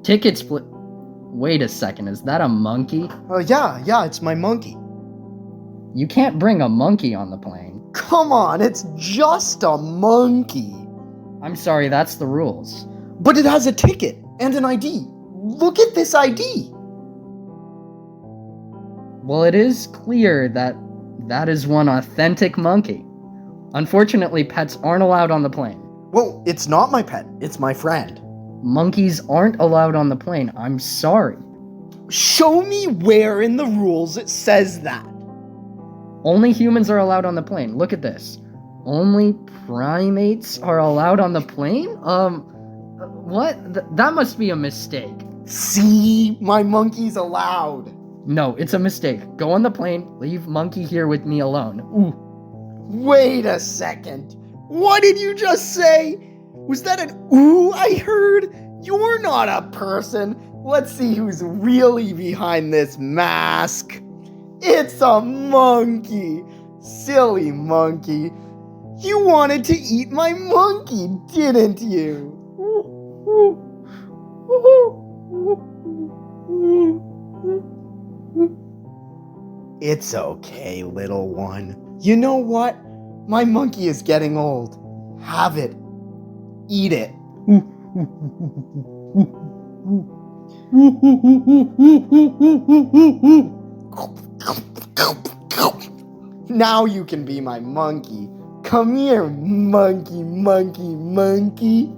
Ticket split. Wait a second, is that a monkey? Yeah, it's my monkey. You can't bring a monkey on the plane. Come on, it's just a monkey. I'm sorry, that's the rules. But it has a ticket and an ID. Look at this ID. Well, it is clear that that is one authentic monkey. Unfortunately, pets aren't allowed on the plane. Well, it's not my pet, it's my friend. Monkeys aren't allowed on the plane. I'm sorry. Show me where in the rules it says that. Only humans are allowed on the plane. Look at this. Only primates are allowed on the plane? What? That must be a mistake. See, my monkey's allowed. No, it's a mistake. Go on the plane, leave monkey here with me alone. Ooh. Wait a second. What did you just say? Was that an ooh I heard? You're not a person. Let's see who's really behind this mask. It's a monkey. Silly monkey. You wanted to eat my monkey, didn't you? It's okay, little one. You know what? My monkey is getting old. Have it. Eat it. Now you can be my monkey. Come here, monkey, monkey, monkey.